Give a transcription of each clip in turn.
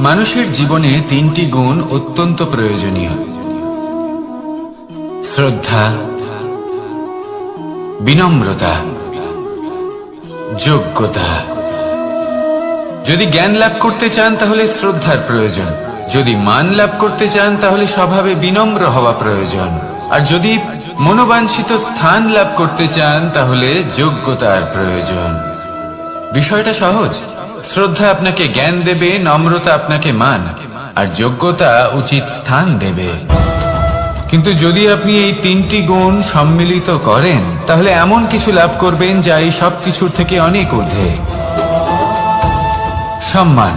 মানুষের জীবনে তিনটি গুণ অত্যন্ত প্রয়োজনীয়: শ্রদ্ধা, বিনম্রতা, যোগ্যতা। যদি জ্ঞান লাভ করতে চান তাহলে শ্রদ্ধার প্রয়োজন, যদি মান লাভ করতে চান তাহলে স্বভাবে বিনম্র হওয়া প্রয়োজন, আর যদি মনোবাঞ্ছিত স্থান লাভ করতে চান তাহলে যোগ্যতার প্রয়োজন। বিষয়টা সহজ। শ্রদ্ধা আপনাকে জ্ঞান দেবে, নম্রতা আপনাকে মান, আর যোগ্যতা উচিত স্থান দেবে। কিন্তু যদি আপনি এই তিনটি গুণ সম্মিলিত করেন তাহলে এমন কিছু লাভ করবেন যা এই সব কিছুর থেকে অনেক ঊর্ধ্বে: সম্মান।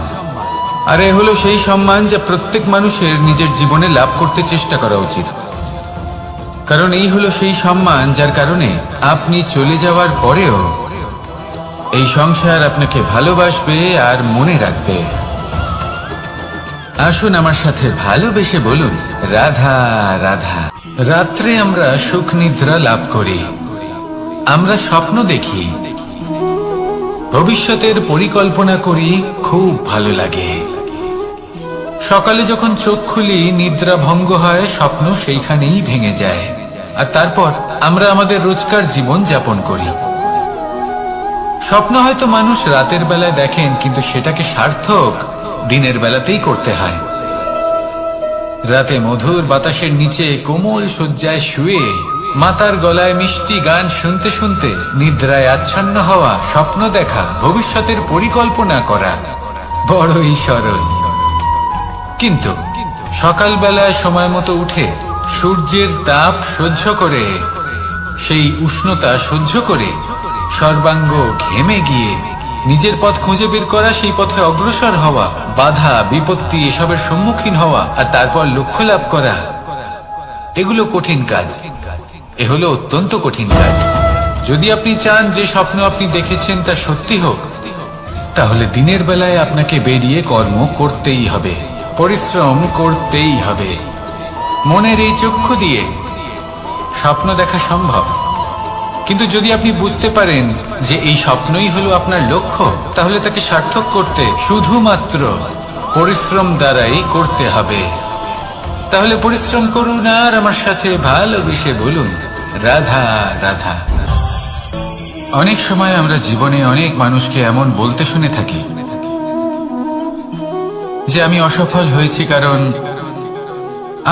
আর এ হলো সেই সম্মান যা প্রত্যেক মানুষের নিজের জীবনে লাভ করতে চেষ্টা করা উচিত, কারণ এই হলো সেই সম্মান যার কারণে আপনি চলে যাওয়ার পরেও এই সংসার আপনাকে ভালোবাসবে আর মনে রাখবে। আসুন আমার সাথে ভালোবেসে বলুন, রাধা রাধা। রাত্রে আমরা সুখ নিদ্রা লাভ করি, আমরা স্বপ্ন দেখি, ভবিষ্যতের পরিকল্পনা করি, খুব ভালো লাগে। সকালে যখন চোখ খুলি নিদ্রা ভঙ্গ হয়, স্বপ্ন সেইখানেই ভেঙে যায়, আর তারপর আমরা আমাদের রোজকার জীবন যাপন করি। স্বপ্ন হয়তো মানুষ রাতের বেলায় দেখেন, কিন্তু সেটাকে সার্থক দিনের বেলাতেই করতে হয়। রাতে মধুর বাতাসের নিচে কোমল শয্যায় শুয়ে মাতার গলায় মিষ্টি গান শুনতে শুনতে নিদ্রায় আচ্ছন্ন হওয়া, স্বপ্ন দেখা, ভবিষ্যতের পরিকল্পনা করা বড়ই সরল। কিন্তু সকালবেলায় সময় মতো উঠে সূর্যের তাপ সহ্য করে, সেই উষ্ণতা সহ্য করে সর্বাঙ্গ ঘেমে গিয়ে নিজের পথ খুঁজে বের করা, সেই পথে অগ্রসর হওয়া, বাধা বিপত্তি এসবের সম্মুখীন হওয়া, আর তারপর লক্ষ্য লাভ করা, এগুলো কঠিন কাজ। এ হলো অত্যন্ত কঠিন কাজ। যদি আপনি চান যে স্বপ্ন আপনি দেখেছেন তা সত্যি হোক, তাহলে দিনের বেলায় আপনাকে বেরিয়ে কর্ম করতেই হবে, পরিশ্রম করতেই হবে। মনের এই চক্ষু দিয়ে স্বপ্ন দেখা সম্ভব, কিন্তু যদি আপনি বুঝতে পারেন যে এই স্বপ্নই হলো আপনার লক্ষ্য, তাহলে তাকে সার্থক করতে শুধুমাত্র পরিশ্রম দ্বারাই করতে হবে। তাহলে পরিশ্রম করুন আর আমার সাথে ভালোবেসে বলুন, রাধা রাধা। অনেক সময় আমরা জীবনে অনেক মানুষকে এমন বলতে শুনে থাকি যে আমি অসফল হয়েছি কারণ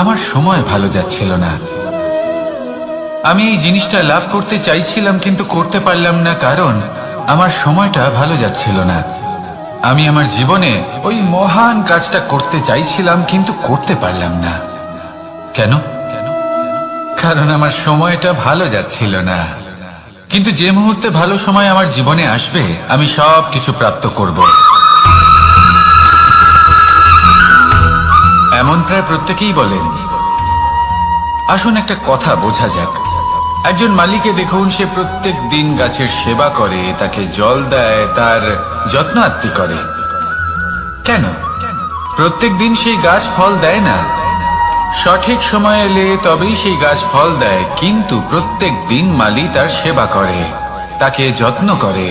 আমার সময় ভালো যাচ্ছিল না, আমি এই জিনিসটা লাভ করতে চাইছিলাম কিন্তু করতে পারলাম না কারণ আমার সময়টা ভালো যাচ্ছিল না, আমি আমার জীবনে ওই মহান কাজটা করতে চাইছিলাম কিন্তু করতে পারলাম না। কেন? কারণ আমার সময়টা ভালো যাচ্ছিল না। কিন্তু যে মুহূর্তে ভালো সময় আমার জীবনে আসবে, আমি সব কিছু প্রাপ্ত করব। এমন প্রায় প্রত্যেকেই বলেন। আসুন একটা কথা বোঝা যাক। একজন মালিকে দেখুন, সে প্রত্যেক দিন গাছের সেবা করে, তাকে জল দেয়, তার যত্ন আত্তি করে। কেন? প্রত্যেক দিন সেই গাছ ফল দেয় না, সঠিক সময় এলে তবেই সেই গাছ ফল দেয়, কিন্তু প্রত্যেক দিন মালি তার সেবা করে, তাকে যত্ন করে।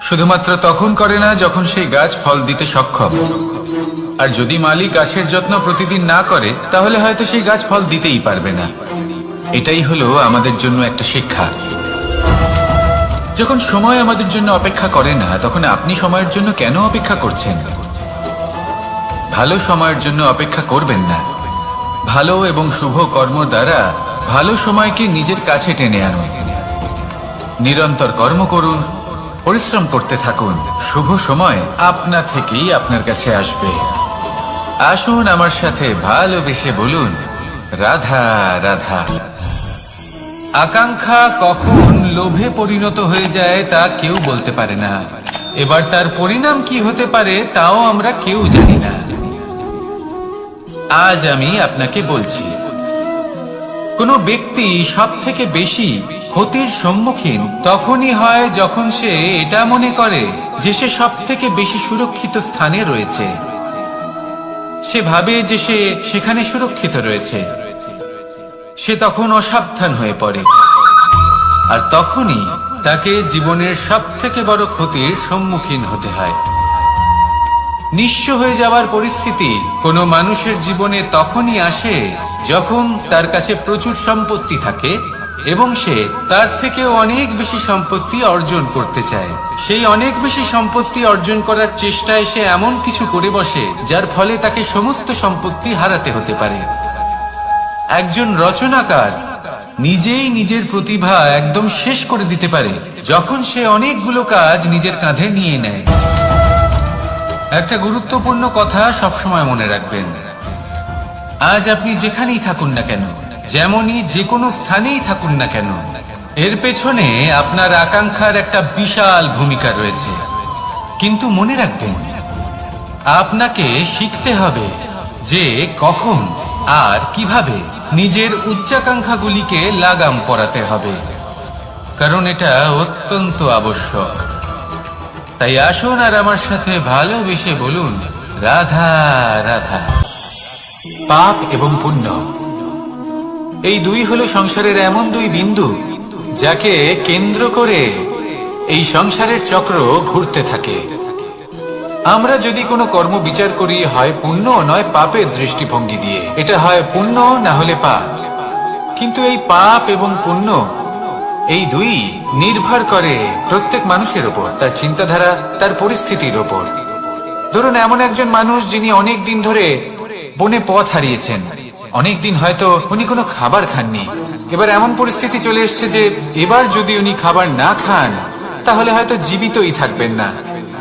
শুধুমাত্র তখন করে না যখন সেই গাছ ফল দিতে সক্ষম। আর যদি মালিক গাছের যত্ন প্রতিদিন না করে তাহলে হয়তো সেই গাছ ফল দিতেই পারবে না। এটাই হলো আমাদের জন্য একটা শিক্ষা। যখন সময় আমাদের জন্য অপেক্ষা করে না, তখন আপনি সময়ের জন্য কেন অপেক্ষা করছেন? ভালো সময়ের জন্য অপেক্ষা করবেন না। ভালো এবং শুভ কর্ম দ্বারা ভালো সময়কে নিজের কাছে টেনে আনুন। নিরন্তর কর্ম করুন, পরিশ্রম করতে থাকুন, শুভ সময় আপনা থেকেই আপনার কাছে আসবে। আসুন আমার সাথে ভালোবেসে বলুন, রাধা রাধা। আকাঙ্ক্ষা কখন লোভে পরিণত হয়ে যায় তা কেউ বলতে পারে না। এবার তার পরিণাম কি হতে পারে তাও আমরা কেউ জানি না। আজ আমি আপনাকে বলছি, কোনো ব্যক্তি সব থেকে বেশি ক্ষতির সম্মুখীন তখনই হয় যখন সে এটা মনে করে যে সে সব থেকে বেশি সুরক্ষিত স্থানে রয়েছে। সে ভাবে যে সে সেখানে সুরক্ষিত রয়েছে। সে তখন অসাবধান হয়ে পড়ে, আর তখনই তাকে জীবনের সব থেকে বড় ক্ষতির সম্মুখীন হতে হয়। নিঃস্ব হয়ে যাওয়ার পরিস্থিতি কোনো মানুষের জীবনে তখনই আসে যখন তার কাছে প্রচুর সম্পত্তি থাকে এবং সে তার থেকেও অনেক বেশি সম্পত্তি অর্জন করতে চায়। সেই অনেক বেশি সম্পত্তি অর্জন করার চেষ্টায় সে এমন কিছু করে বসে যার ফলে তাকে সমস্ত সম্পত্তি হারাতে হতে পারে। একজন রচনাকার নিজেই নিজের প্রতিভা একদম শেষ করে দিতে পারে যখন সে অনেকগুলো কাজ নিজের কাঁধে নিয়ে নেয়। একটা গুরুত্বপূর্ণ কথা সবসময় মনে রাখবেন, আজ আপনি যেখানেই থাকুন না কেন, যেমনই যে কোনো স্থানেই থাকুন না কেন, এর পেছনে আপনার আকাঙ্ক্ষার একটা বিশাল ভূমিকা রয়েছে। কিন্তু মনে রাখবেন, আপনাকে শিখতে হবে যে কখন আর কিভাবে নিজের উচ্চাকাঙ্ক্ষাগুলিকে লাগাম পরাতে হবে, কারণ এটা অত্যন্ত আবশ্যক। তাই আসুন আর আমার সাথে ভালোবেসে বলুন, রাধা রাধা। পাপ এবং পুণ্য, এই দুই হলো সংসারের এমন দুই বিন্দু যাকে কেন্দ্র করে এই সংসারের চক্র ঘুরতে থাকে। আমরা যদি কোনো কর্ম বিচার করি, হয় পুণ্য নয় পাপের দৃষ্টিভঙ্গি দিয়ে, এটা হয় পুণ্য না হলে পাপ। কিন্তু এই পাপ এবং পুণ্য এই দুই নির্ভর করে প্রত্যেক মানুষের উপর, তার চিন্তাধারা, তার পরিস্থিতির উপর। ধরুন এমন একজন মানুষ যিনি অনেক দিন ধরে বনে পথ হারিয়েছেন, অনেক দিন হয়তো উনি কোনো খাবার খাননি। এবার এমন পরিস্থিতি চলে এসছে যে এবার যদি উনি খাবার না খান তাহলে হয়তো জীবিতই থাকবেন না।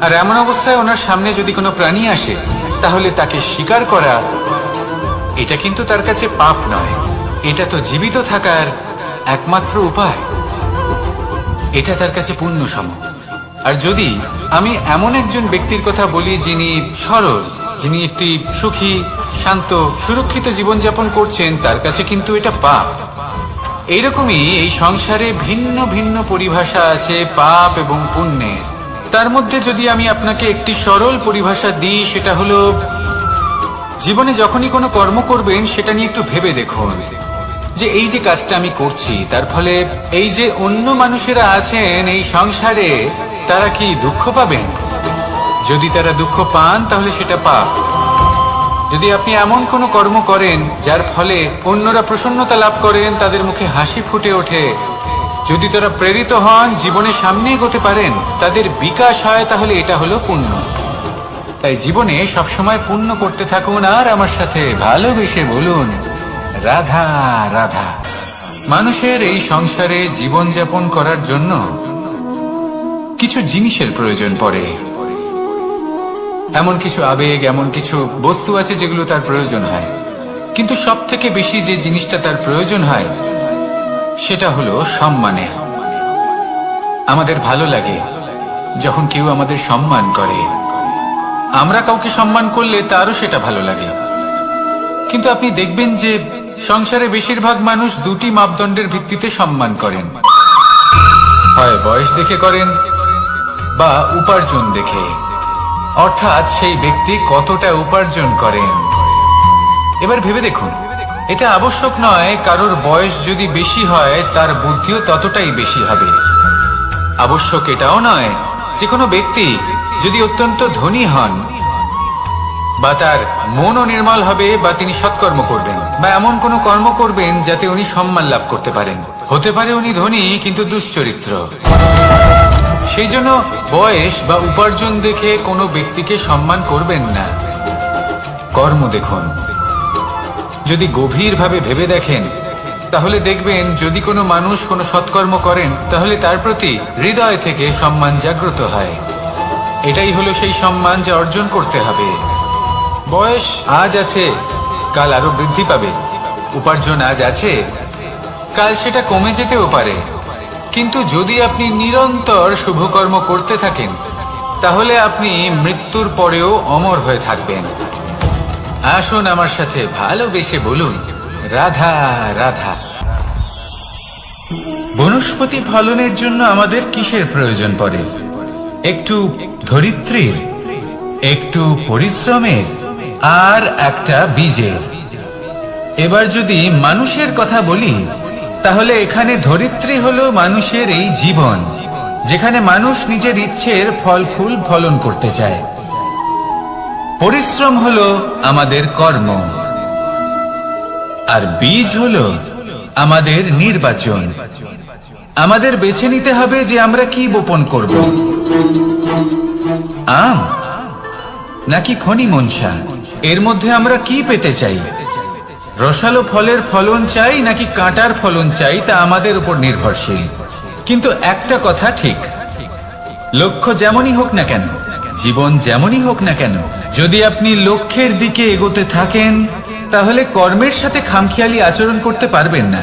আর এমন অবস্থায় ওনার সামনে যদি কোনো প্রাণী আসে তাহলে তাকে শিকার করা, এটা কিন্তু তার কাছে পাপ নয়, এটা তো জীবিত থাকার একমাত্র উপায়। এটা তার কাছে পুণ্য সম। আর যদি আমি এমন একজন ব্যক্তির কথা বলি যিনি সরল, যিনি একটি সুখী, শান্ত, সুরক্ষিত জীবনযাপন করছেন, তার কাছে কিন্তু এটা পাপ। এইরকমই এই সংসারে ভিন্ন ভিন্ন পরিভাষা আছে পাপ এবং পুণ্যের। তার মধ্যে যদি আমি আপনাকে একটি সরল পরিভাষা দিই, সেটা হলো, জীবনে যখনই কোনো কর্ম করবেন সেটা নিয়ে একটু ভেবে দেখুন যে এই যে কাজটা আমি করছি তার ফলে এই যে অন্য মানুষেরা আছেন এই সংসারে, তারা কি দুঃখ পাবেন? যদি তারা দুঃখ পান তাহলে সেটা পাপ। যদি আপনি এমন কোনো কর্ম করেন যার ফলে অন্যরা প্রসন্নতা লাভ করেন, তাদের মুখে হাসি ফুটে ওঠে, যদি তারা প্রেরিত হন, জীবনে সামনে এগোতে পারেন, তাদের বিকাশ হয়, তাহলে এটা হলো পুণ্য। তাই জীবনে সবসময় পুণ্য করতে থাকুন আর আমার সাথে ভালোবেসে বলুন, রাধা রাধা। মানুষের এই সংসারে জীবনযাপন করার জন্য কিছু জিনিসের প্রয়োজন পড়ে। এমন কিছু আবেগ, এমন কিছু বস্তু আছে যেগুলো তার প্রয়োজন হয়। কিন্তু সব থেকে বেশি যে জিনিসটা তার প্রয়োজন হয় সেটা হলো সম্মানের। আমাদের ভালো লাগে যখন কেউ আমাদের সম্মান করে। আমরা কাউকে সম্মান করলে তারও সেটা ভালো লাগে। কিন্তু আপনি দেখবেন যে সংসারে বেশিরভাগ মানুষ দুটি মাপদণ্ডের ভিত্তিতে সম্মান করেন, হয় বয়স দেখে করেন বা উপার্জন দেখে, অর্থাৎ সেই ব্যক্তি কতটা উপার্জন করেন। এবার ভেবে দেখুন, এটা আবশ্যক নয় কারোর বয়স যদি বেশি হয় তার বুদ্ধিও ততটাই বেশি হবে। আবশ্যক এটাও নয় যে কোনো ব্যক্তি যদি অত্যন্ত ধনী হন বা তার মনও নির্মল হবে বা তিনি সৎকর্ম করবেন বা এমন কোনো কর্ম করবেন যাতে উনি সম্মান লাভ করতে পারেন। হতে পারে উনি ধনী কিন্তু দুশ্চরিত্র। সেই জন্য বয়স বা উপার্জন দেখে কোনো ব্যক্তিকে সম্মান করবেন না, কর্ম দেখুন। যদি গভীরভাবে ভেবে দেখেন তাহলে দেখবেন যদি কোনো মানুষ কোনো সৎকর্ম করেন তাহলে তার প্রতি হৃদয় থেকে সম্মান জাগ্রত হয়। এটাই হলো সেই সম্মান যা অর্জন করতে হবে। বয়স আজ আছে, কাল আরো বৃদ্ধি পাবে। উপার্জন আজ আছে, কাল সেটা কমে যেতেও পারে। কিন্তু যদি আপনি নিরন্তর শুভকর্ম করতে থাকেন তাহলে আপনি মৃত্যুর পরেও অমর হয়ে থাকবেন। আসুন আমার সাথে ভালোবেসে বলুন, রাধা রাধা। বনস্পতি ফলনের জন্য আমাদের কিসের প্রয়োজন পড়ে? একটু ধরিত্রীর, একটু পরিশ্রমের আর একটা বীজের। এবার যদি মানুষের কথা বলি তাহলে এখানে ধরিত্রী হলো মানুষের এই জীবন, যেখানে মানুষ নিজের ইচ্ছের ফল ফুল ফলন করতে চায়। পরিশ্রম হলো আমাদের কর্ম, আর বীজ হলো আমাদের নির্বাচন। আমাদের বেছে নিতে হবে যে আমরা কি বপন করব, আম নাকি খনি মনসা। এর মধ্যে আমরা কি পেতে চাই? রসালো ফলের ফলন চাই নাকি কাঁটার ফলন চাই, তা আমাদের উপর নির্ভরশীল। কিন্তু একটা কথা ঠিক, লক্ষ্য যেমনই হোক না কেন, জীবন যেমনই হোক না কেন, যদি আপনি লক্ষ্যের দিকে এগোতে থাকেন তাহলে কর্মের সাথে খামখেয়ালি আচরণ করতে পারবেন না।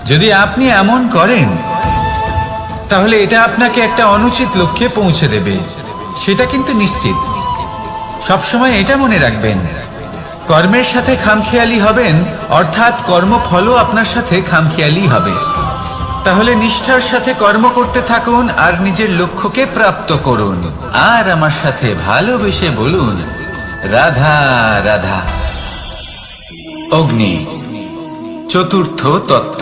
যদি আপনি এমন করেন তাহলে এটা আপনাকে একটা অনুচিত লক্ষ্যে পৌঁছে দেবে, সেটা কিন্তু নিশ্চিত। সবসময় এটা মনে রাখবেন, কর্মের সাথে খামখেয়ালি হবেন অর্থাৎ কর্মফলও আপনার সাথে খামখেয়ালি হবে। তাহলে নিষ্ঠার সাথে কর্ম করতে থাকুন আর নিজের লক্ষ্যকে প্রাপ্ত করুন। আর আমার সাথে ভালোবেসে বলুন, রাধা রাধা। অগ্নি চতুর্থ তত্ত্ব,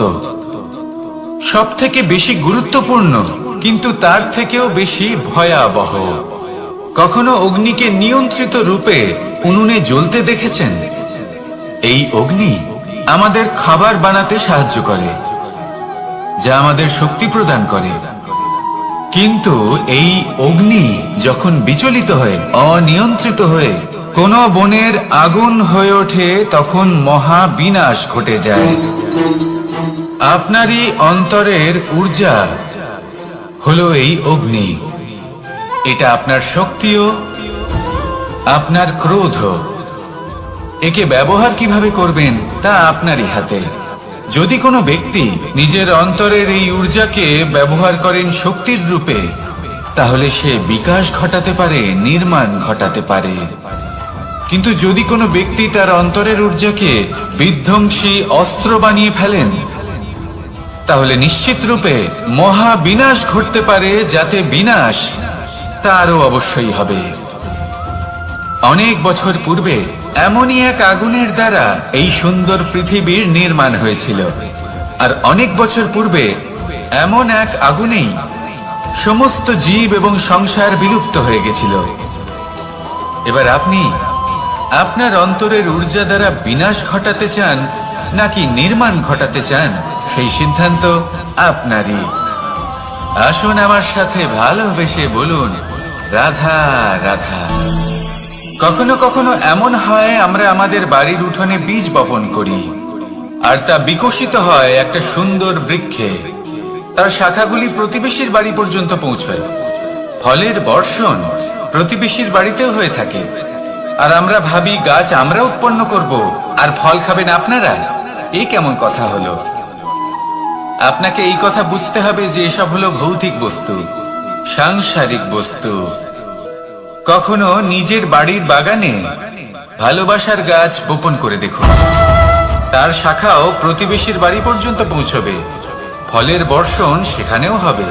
সব থেকে বেশি গুরুত্বপূর্ণ কিন্তু তার থেকেও বেশি ভয়াবহ। কখনো অগ্নিকে নিয়ন্ত্রিত রূপে উনুনে জ্বলতে দেখেছেন? এই অগ্নি আমাদের খাবার বানাতে সাহায্য করে, যা আমাদের শক্তি প্রদান করে। কিন্তু এই অগ্নি যখন বিচলিত হয়ে, অনিয়ন্ত্রিত হয়ে কোন বনের আগুন হয়ে ওঠে, তখন মহা বিনাশ ঘটে যায়। আপনারই অন্তরের ঊর্জা হলো এই অগ্নি। এটা আপনার শক্তিও, আপনার ক্রোধ। একে ব্যবহার কিভাবে করবেন তা আপনারই হাতে। যদি কোনো ব্যক্তি নিজের অন্তরের এই ঊর্জাকে ব্যবহার করেন শক্তির রূপে, তাহলে সে বিকাশ ঘটাতে পারে, নির্মাণ ঘটাতে পারে। কিন্তু যদি কোনো ব্যক্তি তার অন্তরের ঊর্জাকে বিধ্বংসী অস্ত্র বানিয়ে ফেলেন, তাহলে নিশ্চিত রূপে মহা বিনাশ ঘটতে পারে, যাতে বিনাশ তারও অবশ্যই হবে। অনেক বছর পূর্বে এমনই এক আগুনের দ্বারা এই সুন্দর পৃথিবীর নির্মাণ হয়েছিল। আর অনেক বছর পূর্বে এমন এক আগুনেই সমস্ত জীব এবং সংসার বিলুপ্ত হয়ে গেছিল। এবার আপনি আপনার অন্তরের ঊর্জা দ্বারা বিনাশ ঘটাতে চান নাকি নির্মাণ ঘটাতে চান, সেই সিদ্ধান্ত আপনারই। আসুন আমার সাথে ভালোবেসে বলুন, রাধা রাধা। কখনো কখনো এমন হয়, আমরা আমাদের বাড়ির উঠোনে বীজ বপন করি আর তা বিকশিত হয় একটা সুন্দর বৃক্ষে। তার শাখাগুলি প্রতিবেশীর বাড়ি পর্যন্ত পৌঁছয়। ফলের বর্ষণ প্রতিবেশীর বাড়িতেও হয়ে থাকে। আর আমরা ভাবি গাছ আমরা উৎপন্ন করব আর ফল খাবেন আপনারা। এই কেমন কথা হলো? আপনাকে এই কথা বুঝতে হবে যে এসব হলো ভৌতিক বস্তু, সাংসারিক বস্তু। কখনো নিজের বাড়ির বাগানে ভালোবাসার গাছ বপন করে দেখুন। তার শাখাও প্রতিবেশীর বাড়ি পর্যন্ত পৌঁছবে, ফলের বর্ষণ সেখানেও হবে।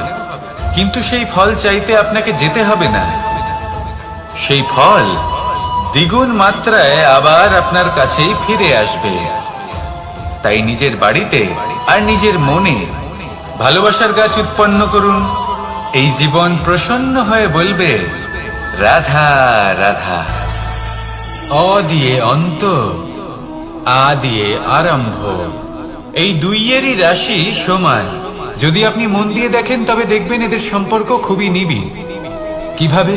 কিন্তু সেই ফল চাইতে আপনাকে যেতে হবে না, সেই ফল দ্বিগুণ মাত্রায় আবার আপনার কাছেই ফিরে আসবে। তাই নিজের বাড়িতে আর নিজের মনে ভালোবাসার গাছ উৎপন্ন করুন। এই জীবন প্রসন্ন হয়ে বলবে, রাধা রাধা। অ দিয়ে অন্ত, আ দিয়ে আরম্ভ, এই দুইয়েরই রাশি সমান। যদি আপনি মন দিয়ে দেখেন তবে দেখবেন এদের সম্পর্ক খুবই নিবিড়। কিভাবে?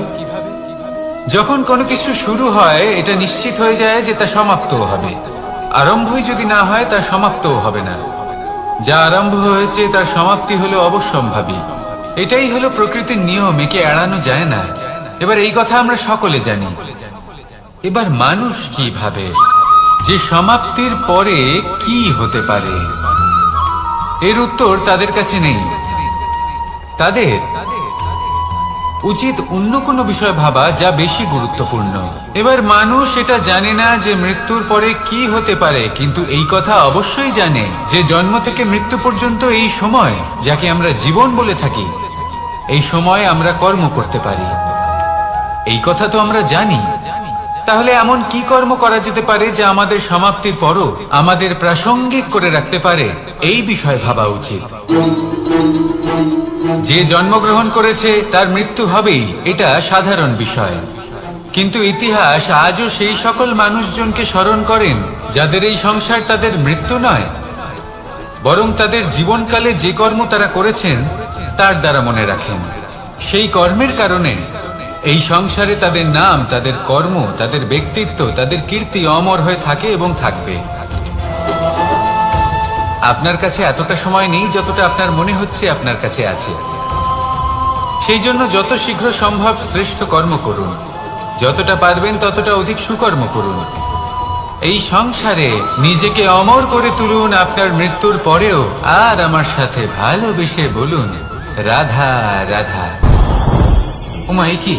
যখন কোনো কিছু শুরু হয় এটা নিশ্চিত হয়ে যায় যে তা সমাপ্তও হবে। আরম্ভই যদি না হয় তা সমাপ্তও হবে না। যা আরম্ভ হয়েছে তার সমাপ্তি হলো অবশ্যম্ভাবী। এটাই হলো প্রকৃতির নিয়ম, একে এড়ানো যায় না। এবার এই কথা আমরা সকলে জানি। এবার মানুষ কি ভাবে যে সমাপ্তির পরে কি হতে পারে, এর উত্তর তাদের কাছে নেই। তাদের উচিত অন্য কোনো বিষয় ভাবা যা বেশি গুরুত্বপূর্ণ। এবার মানুষ এটা জানে না যে মৃত্যুর পরে কি হতে পারে, কিন্তু এই কথা অবশ্যই জানে যে জন্ম থেকে মৃত্যু পর্যন্ত এই সময়, যাকে আমরা জীবন বলে থাকি, এই সময় আমরা কর্ম করতে পারি। এই কথা তো আমরা জানি। তাহলে এমন কি কর্ম করা যেতে পারে যা আমাদের সমাপ্তির পরও আমাদের প্রাসঙ্গিক করে রাখতে পারে, এই বিষয়ে ভাবা উচিত। যে জন্মগ্রহণ করেছে তার মৃত্যু হবেই, এটা সাধারণ বিষয়। কিন্তু ইতিহাস আজও সেই সকল মানুষজনকে স্মরণ করেন যাদের এই সংসার তাদের মৃত্যু নয়, বরং তাদের জীবনকালে যে কর্ম তারা করেছেন তার দ্বারা মনে রাখেন। সেই কর্মের কারণে এই সংসারে তাদের নাম, তাদের কর্ম, তাদের ব্যক্তিত্ব, তাদের কীর্তি অমর হয়ে থাকে এবং থাকবে। আপনার কাছে এতটা সময় নেই যতটা আপনার মনে হচ্ছে আপনার কাছে আছে। সেই জন্য যত শীঘ্র সম্ভব শ্রেষ্ঠ কর্ম করুন, যতটা পারবেন ততটা অধিক সুকর্ম করুন। এই সংসারে নিজেকে অমর করে তুলুন আপনার মৃত্যুর পরেও, আর আমার সাথে ভালোবেসে বলুন রাধা রাধা। ওমা, এ কি?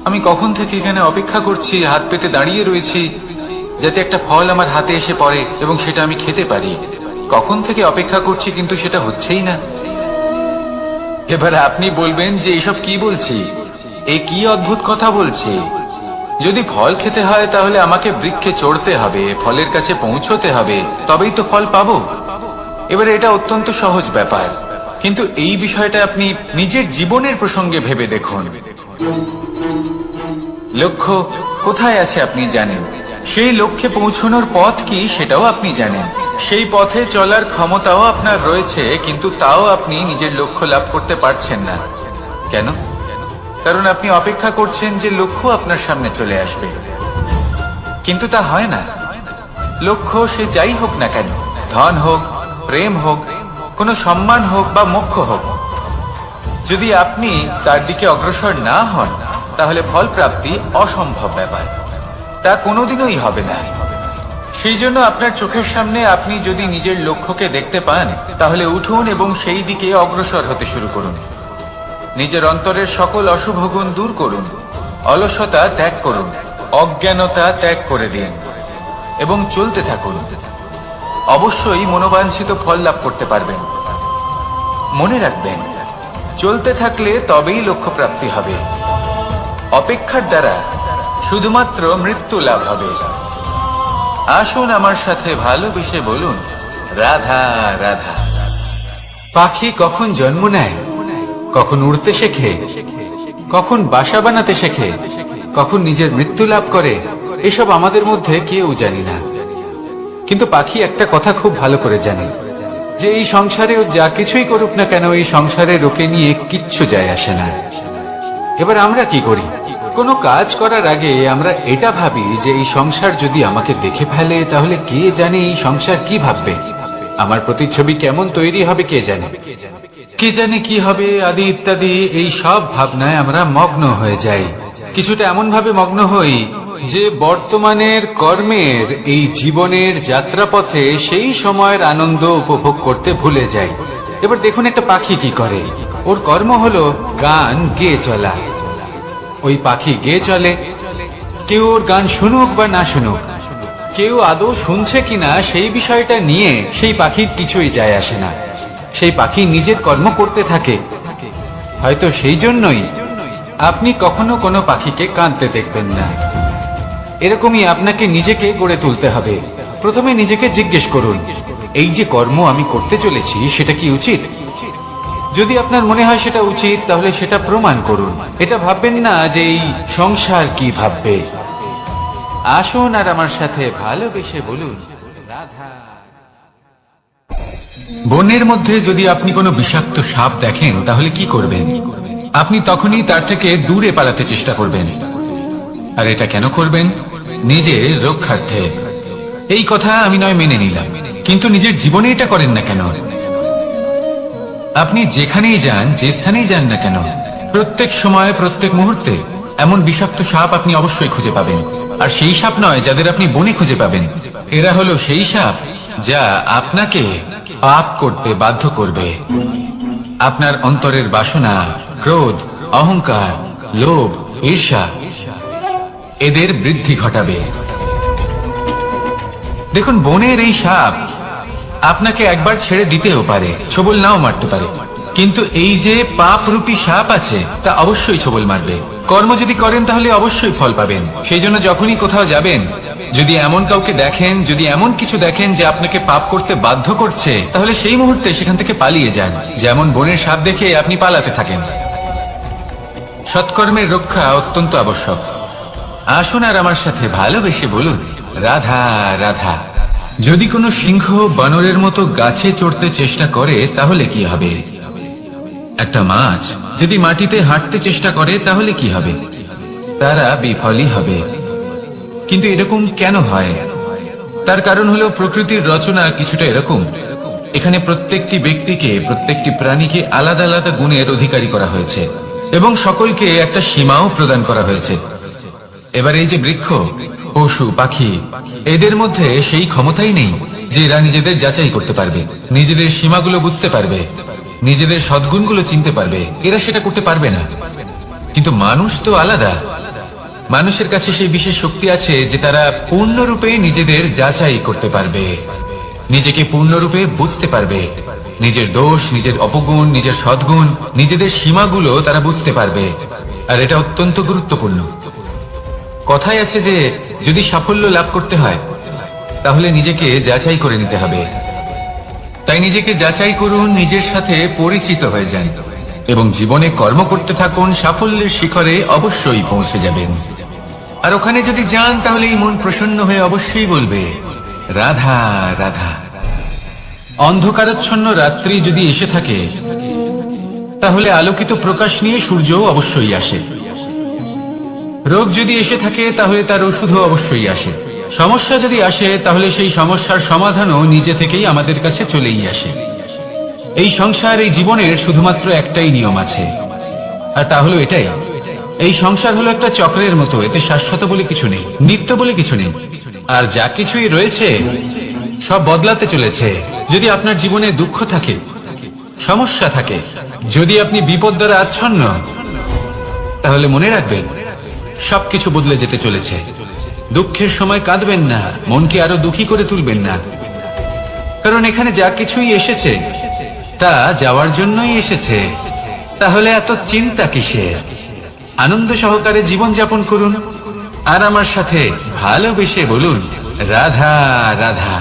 আমি কখন থেকে এখানে অপেক্ষা করছি, হাত পেতে দাঁড়িয়ে রয়েছি যাতে একটা ফল আমার হাতে এসে পড়ে এবং সেটা আমি খেতে পারি। কখন থেকে অপেক্ষা করছি, কিন্তু সেটা হচ্ছেই না। এবার আপনি বলবেন যে এসব কি বলছি, এ কি অদ্ভুত কথা বলছি। যদি ফল খেতে হয় তাহলে আমাকে বৃক্ষে চড়তে হবে, ফলের কাছে পৌঁছতে হবে, তবেই তো ফল পাবো। এবারে এটা অত্যন্ত সহজ ব্যাপার, কিন্তু এই বিষয়টা আপনি নিজের জীবনের প্রসঙ্গে ভেবে দেখুন। লক্ষ্য কোথায় আছে আপনি জানেন, সেই লক্ষ্যে পৌঁছানোর পথ কি সেটাও আপনি জানেন, সেই পথে চলার ক্ষমতাও আপনার রয়েছে, কিন্তু তাও আপনি নিজের লক্ষ্য লাভ করতে পারছেন না। কেন? কারণ আপনি অপেক্ষা করছেন যে লক্ষ্য আপনার সামনে চলে আসবে, কিন্তু তা হয় না। লক্ষ্য সে যাই হোক না কেন, ধন হোক, প্রেম হোক, কোনো সম্মান হোক বা মোক্ষ হোক, যদি আপনি তার দিকে অগ্রসর না হন তাহলে ফল প্রাপ্তি অসম্ভব ব্যাপার, তা কোনোদিনই হবে না। সেই জন্য আপনার চোখের সামনে আপনি যদি নিজের লক্ষ্যকে দেখতে পান তাহলে উঠুন এবং সেই দিকে অগ্রসর হতে শুরু করুন। নিজের অন্তরের সকল অশুভ গুণ দূর করুন, অলসতা ত্যাগ করুন, অজ্ঞানতা ত্যাগ করে দিন এবং চলতে থাকুন। অবশ্যই মনোবাঞ্ছিত ফল লাভ করতে পারবেন। মনে রাখবেন, চলতে থাকলে তবেই লক্ষ্য প্রাপ্তি হবে। অপেক্ষার দ্বারা শুধুমাত্র মৃত্যু লাভ হবে। আসুন আমার সাথে ভালোবেসে বলুন রাধা রাধা। পাখি কখন জন্ম নেয়, কখন উড়তে শেখে, কখন বাসা বানাতে শেখে, কখন নিজের মৃত্যু লাভ করে, এসব আমাদের মধ্যে কেউ জানি না। কিন্তু পাখি একটা কথা খুব ভালো করে জানে, যে এই সংসারে ও যা কিছুই করুক না কেন, এই সংসারে ওকে নিয়ে কিচ্ছু যায় আসে না। এবার আমরা কি করি? কোনো কাজ করার আগে আমরা এটা ভাবি যে এই সংসার যদি আমাকে দেখে ফেলে তাহলে কে জানে এই সংসার কি ভাববে, আমার প্রতিচ্ছবি কেমন তৈরি হবে কে জানে, কে জানে কি হবে আদি ইত্যাদি। এই সব ভাবনায় আমরা মগ্ন হয়ে যাই। কিছুটা এমন ভাবে মগ্ন হই যে বর্তমানের কর্মের এই জীবনের যাত্রাপথে সেই সময়ের আনন্দ উপভোগ করতে ভুলে যাই। এবার দেখুন একটা পাখি কি করে, ওর কর্ম হলো গান গেয়ে চলা। ওই পাখি গেয়ে চলে, কেউ ওর গান শুনুক বা না শুনুক, কেউ আদৌ শুনছে কিনা সেই বিষয়টা নিয়ে সেই পাখির কিছুই যায় আসে না। সেই পাখি নিজের কর্ম করতে থাকে। হয়তো সেই জন্যই আপনি কখনো কোনো পাখিকে কাঁদতে দেখবেন না। এরকমই আপনাকে নিজেকে গড়ে তুলতে হবে। প্রথমে নিজেকে জিজ্ঞেস করুন, এই যে কর্ম আমি করতে চলেছি সেটা কি উচিত? যদি আপনার মনে হয় সেটা উচিত তাহলে সেটা প্রমাণ করুন। এটা ভাববেন না যে এই সংসার কি ভাববে। আসুন আর আমার সাথে ভালোবেসে বলুন রাধা। বনের মধ্যে যদি আপনি কোনো বিষাক্ত সাপ দেখেন তাহলে কি করবেন? আপনি তখনই তার থেকে দূরে পালাতে চেষ্টা করবেন। আর এটা কেন করবেন? নিজের রক্ষার্থে। এই কথা আমি নয় মেনে নিলাম, কিন্তু নিজের জীবনে এটা করেন না কেন? আপনি যেখানেই যান, যে স্থানেই যান না কেন, প্রত্যেক সময় প্রত্যেক মুহূর্তে এমন বিষাক্ত সাপ আপনি অবশ্যই খুঁজে পাবেন। আর সেই সাপ নয় যাদের আপনি বনে খুঁজে পাবেন, এরা হলো সেই সাপ যা আপনাকে পাপ করতে বাধ্য করবে। আপনার অন্তরের বাসনা, ক্রোধ, অহংকার, লোভ, ঈর্ষা এদের বৃদ্ধি ঘটাবে। দেখুন, বনের এই সাপ আপনাকে একবার ছেড়ে দিতেও পারে, ছোবল নাও মারতে পারে, কিন্তু এই যে পাপরূপী সাপ আছে তা অবশ্যই ছোবল মারবে। কর্ম যদি করেন তাহলে অবশ্যই ফল পাবেন। সেই জন্য যখনই কোথাও যাবেন, যদি এমন কাউকে দেখেন, যদি এমন কিছু দেখেন যে আপনাকে পাপ করতে বাধ্য করছে, তাহলে সেই মুহূর্তে সেখান থেকে পালিয়ে যান। যেমন বনের সাপ দেখে আপনি পালাতে থাকেন। সৎকর্মের রক্ষা অত্যন্ত আবশ্যক। আসুন আর আমার সাথে ভালোবেসে বলুন, রাধা রাধা। যদি কোনো সিংহ বানরের মতো গাছে চড়তে চেষ্টা করে তাহলে কি হবে? একটা মাছ যদি মাটিতে হাঁটতে চেষ্টা করে তাহলে কি হবে? তারা বিফলই হবে। কিন্তু এরকম কেন হয়? তার কারণ হলো প্রকৃতির রচনা কিছুটা এরকম। এখানে প্রত্যেকটি ব্যক্তিকে, প্রত্যেকটি প্রাণীকে আলাদা আলাদা গুণের অধিকারী করা হয়েছে এবং সকলকে একটা সীমাও প্রদান করা হয়েছে। এবার এই যে বৃক্ষ, পশু, পাখি, এদের মধ্যে সেই ক্ষমতাই নেই যে এরা নিজেদের যাচাই করতে পারবে, নিজেদের সীমাগুলো বুঝতে পারবে, নিজেদের সদ্গুণগুলো চিনতে পারবে। এরা সেটা করতে পারবে না। কিন্তু মানুষ তো আলাদা। মানুষের কাছে সেই বিশেষ শক্তি আছে যে তারা পূর্ণরূপে নিজেদের যাচাই করতে পারবে, নিজেকে পূর্ণরূপে বুঝতে পারবে, নিজের দোষ, নিজের অপগুণ, নিজের সদ্গুণ, নিজেদের সীমাগুলো তারা বুঝতে পারবে। আর এটা অত্যন্ত গুরুত্বপূর্ণ। কথায় আছে যে যদি সাফল্য লাভ করতে হয় তাহলে নিজেকে যাচাই করে নিতে হবে। তাই নিজেকে যাচাই করুন, নিজের সাথে পরিচিত হয়ে যান এবং জীবনে কর্ম করতে থাকুন। সাফল্যের শিখরে অবশ্যই পৌঁছে যাবেন। আর ওখানে যদি যান তাহলে এই মন প্রসন্ন হয়ে অবশ্যই বলবে, রাধা রাধা। অন্ধকারাচ্ছন্ন রাত্রি যদি এসে থাকে তাহলে আলোকিত প্রকাশ নিয়ে সূর্যও অবশ্যই আসে। রোগ যদি এসে থাকে তাহলে তার ওষুধও অবশ্যই আসে। সমস্যা যদি আসে তাহলে সেই সমস্যার সমাধানও নিজে থেকেই আমাদের কাছে চলেই আসে। এই সংসার, এই জীবনের শুধুমাত্র একটাই নিয়ম আছে, আর তা হলো এটাই, এই সংসার হলো একটা চক্রের মতো। এতে শাশ্বত বলে কিছু নেই, নিত্য বলে কিছু নেই। আর যা কিছুই রয়েছে সব বদলাতে চলেছে। যদি আপনার জীবনে দুঃখ থাকে, সমস্যা থাকে, যদি আপনি বিপদ দ্বারা আচ্ছন্ন, তাহলে মনে রাখবেন সবকিছু বদলে যেতে চলেছে। দুঃখের সময় কাঁদবেন না, মনকে আরো দুঃখী করে তুলবেন না, কারণ এখানে যা কিছুই এসেছে তা যাওয়ার জন্যই এসেছে। তাহলে এত চিন্তা কিসের? আনন্দ সহকারে জীবন যাপন করুন আর আমার সাথে ভালোবেসে বলুন, রাধা রাধা।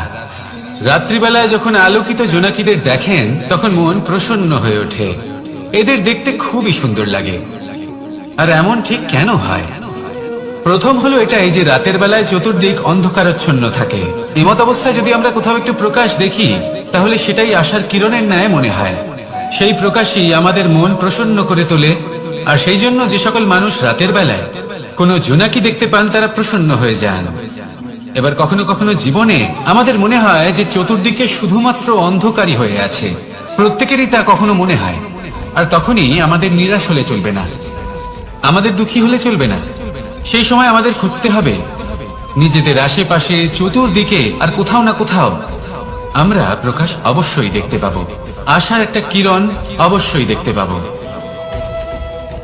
রাত্রিবেলায় যখন আলোকিত জোনাকিদের দেখেন তখন মন প্রসন্ন হয়ে ওঠে। এদের দেখতে খুবই সুন্দর লাগে। আর এমন ঠিক কেন হয়? প্রথম হলো এটাই যে রাতের বেলায় চতুর্দিক অন্ধকারাচ্ছন্ন থাকে। এমত অবস্থায় যদি আমরা কোথাও একটু প্রকাশ দেখি তাহলে সেটাই আশার কিরণের ন্যায় মনে হয়। সেই প্রকাশই আমাদের মন প্রসন্ন করে তোলে। আর সেই জন্য যে সকল মানুষ রাতের বেলায় কোনো জোনাকি দেখতে পান তারা প্রসন্ন হয়ে যান। এবার কখনো কখনো জীবনে আমাদের মনে হয় যে চতুর্দিকে শুধুমাত্র অন্ধকারই হয়ে আছে। প্রত্যেকেরই তা কখনো মনে হয়। আর তখনই আমাদের নিরাশ হলে চলবে না, আমাদের দুঃখী হলে চলবে না। সেই সময় আমাদের খুঁজতে হবে নিজেদের আশেপাশে, চতুর্দিকে, আর কোথাও না কোথাও আমরা প্রকাশ অবশ্যই দেখতে পাবো, আশার একটা কিরণ অবশ্যই দেখতে পাবো।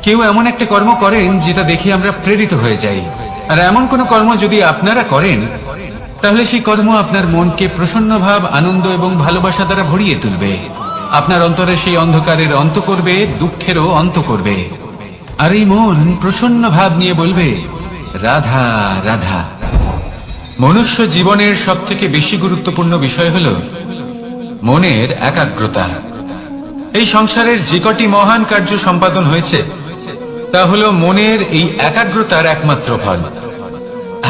কেউ এমন একটা কর্ম করেন যেটা দেখে আমরা প্রেরিত হয়ে যাই। আর এমন কোন কর্ম যদি আপনারা করেন তাহলে সেই কর্ম আপনার মনকে প্রসন্ন ভাব, আনন্দ এবং ভালোবাসা দ্বারা ভরিয়ে তুলবে। আপনার অন্তরে সেই অন্ধকারের অন্ত করবে, দুঃখেরও অন্ত করবে। আর এই মন প্রসন্ন ভাব নিয়ে বলবে, রাধা রাধা। মনুষ্য জীবনের সব থেকে বেশি গুরুত্বপূর্ণ বিষয় হল মনের একাগ্রতা। এই সংসারের যে কটি মহান কার্য সম্পাদন হয়েছে তা হলো মনের এই একাগ্রতার একমাত্র ফল।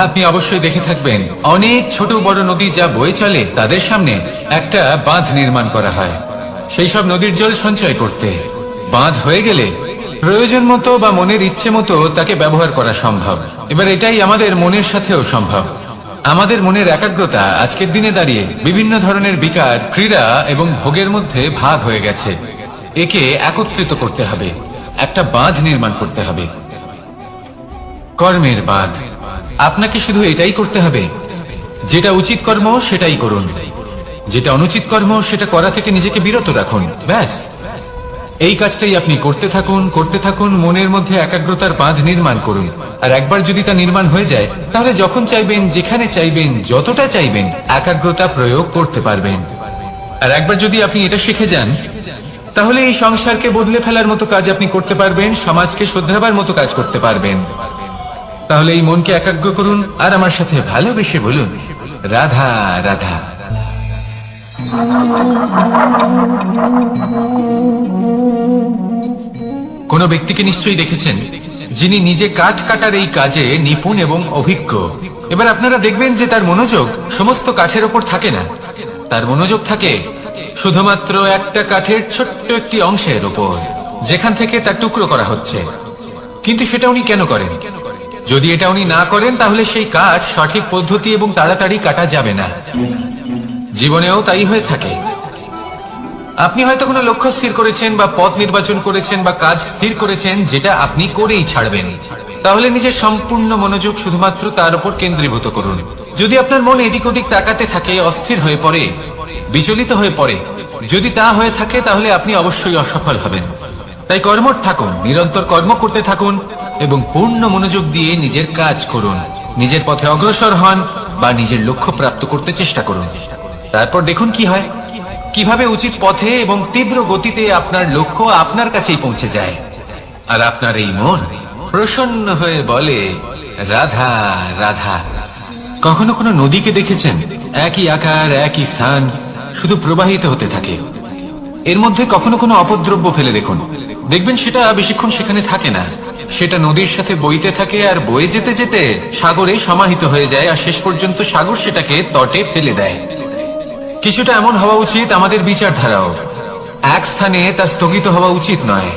আপনি অবশ্যই দেখে থাকবেন অনেক ছোট বড় নদী যা বয়ে চলে তাদের সামনে একটা বাঁধ নির্মাণ করা হয় সেই সব নদীর জল সঞ্চয় করতে। বাঁধ হয়ে গেলে প্রয়োজন মতো বা মনের ইচ্ছে মতো তাকে ব্যবহার করা সম্ভব। এবার এটাই আমাদের মনের সাথেও সম্ভব। আমাদের মনের একাগ্রতা আজকের দিনে দাঁড়িয়ে বিভিন্ন ধরনের বিকার, ক্রীড়া এবং ভোগের মধ্যে ভাগ হয়ে গেছে। একে একত্রিত করতে হবে, একটা বাঁধ নির্মাণ করতে হবে, কর্মের বাঁধ। আপনাকে শুধু এটাই করতে হবে, যেটা উচিত কর্ম সেটাই করুন, যেটা অনুচিত কর্ম সেটা করা থেকে নিজেকে বিরত রাখুন। ব্যাস, এই কাজটাই আপনি করতে থাকুন, করতে থাকুন। মনের মধ্যে একাগ্রতার বাঁধ নির্মাণ করুন। আর একবার যদি তা নির্মাণ হয়ে যায় তাহলে যখন চাইবেন, যেখানে চাইবেন, যতটা চাইবেন একাগ্রতা প্রয়োগ করতে পারবেন। আর একবার যদি আপনি এটা শিখে যান তাহলে এই সংসারকে বদলে ফেলার মতো কাজ আপনি করতে পারবেন, সমাজকে শোধরাবার মতো কাজ করতে পারবেন। তাহলে এই মনকে একাগ্র করুন আর আমার সাথে ভালোবেসে বলুন, রাধা রাধা। কোন ব্যক্তিকে নিশ্চয়ই দেখেছেন যিনি নিজে কাঠ কাটার এই কাজে নিপুণ এবং অভিজ্ঞ। এবার আপনারা দেখবেন যে তার মনোযোগ সমস্ত কাঠের ওপর থাকে না, তার মনোযোগ থাকে শুধুমাত্র একটা কাঠের ছোট্ট একটি অংশের ওপর, যেখান থেকে তার টুকরো করা হচ্ছে। কিন্তু সেটা উনি কেন করেন? যদি এটা উনি না করেন তাহলে সেই কাঠ সঠিক পদ্ধতি এবং তাড়াতাড়ি কাটা যাবে না। জীবনেও তাই হয়ে থাকে। আপনি হয়তো কোনো লক্ষ্য স্থির করেছেন বা পথ নির্বাচন করেছেন বা কাজ স্থির করেছেন যেটা আপনি করেই ছাড়বেন। তাহলে নিজের সম্পূর্ণ মনোযোগ শুধুমাত্র তার উপর কেন্দ্রীভূত করুন। যদি আপনার মন এদিক ওদিক তাকাতে থাকে, অস্থির হয়ে পড়ে, বিচলিত হয়ে পড়ে, যদি তা হয়ে থাকে তাহলে আপনি অবশ্যই অসফল হবেন। তাই কর্মঠ থাকুন, নিরন্তর কর্ম করতে থাকুন এবং পূর্ণ মনোযোগ দিয়ে নিজের কাজ করুন। নিজের পথে অগ্রসর হন বা নিজের লক্ষ্য প্রাপ্ত করতে চেষ্টা করুন। তারপর দেখুন কি হয়, কিভাবে উচিত পথে এবং তীব্র গতিতে আপনার লক্ষ্য আপনার কাছেই পৌঁছে যায়। আর আপনার এই মন প্রসন্ন হয়ে বলে, রাধা রাধা। কখনো কোনো নদীকে দেখেছেন? একই আকার, একই স্থান, শুধু প্রবাহিত হতে থাকে। এর মধ্যে কখনো কোনো অপদ্রব্য ফেলে দেখুন, দেখবেন সেটা বেশিক্ষণ সেখানে থাকে না। সেটা নদীর সাথে বইতে থাকে আর বয়ে যেতে যেতে সাগরে সমাহিত হয়ে যায়, আর শেষ পর্যন্ত সাগর সেটাকে তটে ফেলে দেয়। কিছুটা এমন হওয়া উচিত আমাদের বিচারধারাও। এক স্থানে তা স্থগিত হওয়া উচিত নয়,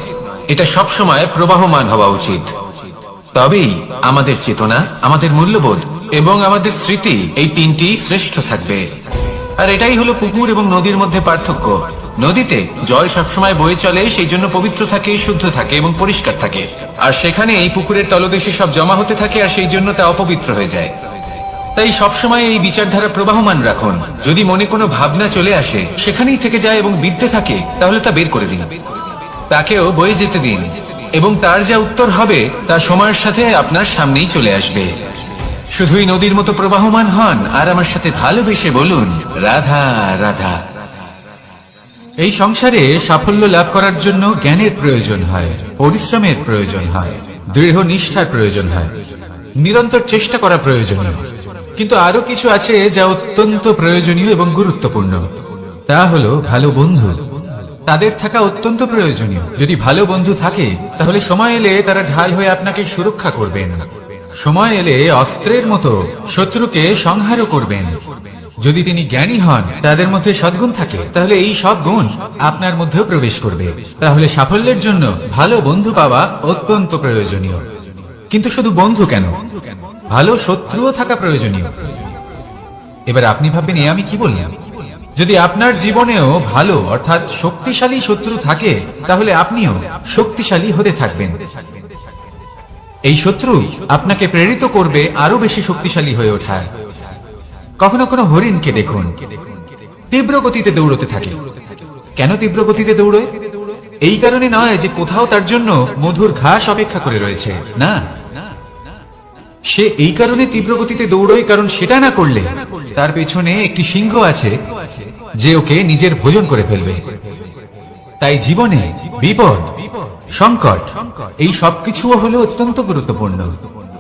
এটা সবসময় প্রবাহমান হওয়া উচিত। তবেই আমাদের চেতনা, আমাদের মূল্যবোধ এবং আমাদের স্মৃতি, এই তিনটি শ্রেষ্ঠ থাকবে। আর এটাই হলো পুকুর এবং নদীর মধ্যে পার্থক্য। নদীতে জল সবসময় বয়ে চলে, সেই জন্য পবিত্র থাকে, শুদ্ধ থাকে এবং পরিষ্কার থাকে। আর সেখানে এই পুকুরের তলদেশে সব জমা হতে থাকে, আর সেই জন্য তা অপবিত্র হয়ে যায়। তাই সবসময় এই বিচারধারা প্রবাহমান রাখুন। যদি মনে কোনো ভাবনা চলে আসে, সেখানেই থেকে যায় এবং বিদ্যে থাকে, তাহলে তা বের করে দিন, তাকেও বয়ে যেতে দিন, এবং তার যা উত্তর হবে তা সময়ের সাথে আপনার সামনেই চলে আসবে। শুধুই নদীর মতো প্রবাহমান হন আর আমার সাথে ভালোবেসে বলুন, রাধা রাধা। এই সংসারে সাফল্য লাভ করার জন্য জ্ঞানের প্রয়োজন হয়, পরিশ্রমের প্রয়োজন হয়, দৃঢ় নিষ্ঠার প্রয়োজন হয়, নিরন্তর চেষ্টা করা প্রয়োজনীয়। কিন্তু আরো কিছু আছে যা অত্যন্ত প্রয়োজনীয় এবং গুরুত্বপূর্ণ। তা হলো ভালো বন্ধু। তাদের থাকা অত্যন্ত প্রয়োজনীয়। যদি ভালো বন্ধু থাকে তাহলে সময় এলে তারা ঢাল হয়ে আপনাকে সুরক্ষা করবেন। সময় এলে অস্ত্রের মতো শত্রুকে সংহারও করবেন। যদি তিনি জ্ঞানী হন, তাদের মধ্যে সদ্গুণ থাকে, তাহলে এই সব গুণ আপনার মধ্যেও প্রবেশ করবে। তাহলে সাফল্যের জন্য ভালো বন্ধু পাওয়া অত্যন্ত প্রয়োজনীয়। কিন্তু শুধু বন্ধু কেন, ভালো শত্রুও থাকা প্রয়োজনীয়। এবার আপনি ভাববেন, আমি কি বললাম? যদি আপনার জীবনেও ভালো অর্থাৎ শক্তিশালী শত্রু থাকে, তাহলে আপনিও শক্তিশালী হতে থাকবেন। এই শত্রু আপনাকে প্রেরিত করবে আরো বেশি শক্তিশালী হয়ে ওঠার। কখনো কোনো হরিণকে দেখুন, তীব্র গতিতে দৌড়তে থাকে। কেন তীব্র গতিতে দৌড়য়? এই কারণে নয় যে কোথাও তার জন্য মধুর ঘাস অপেক্ষা করে রয়েছে, না, সে এই কারণে তীব্র গতিতে দৌড়য় কারণ সেটা না করলে তার পেছনে একটি সিংহ আছে যে ওকে নিজের ভোজন করে ফেলবে। তাই জীবনে বিপদ, সংকট, এই সবকিছুও হলো অত্যন্ত গুরুত্বপূর্ণ।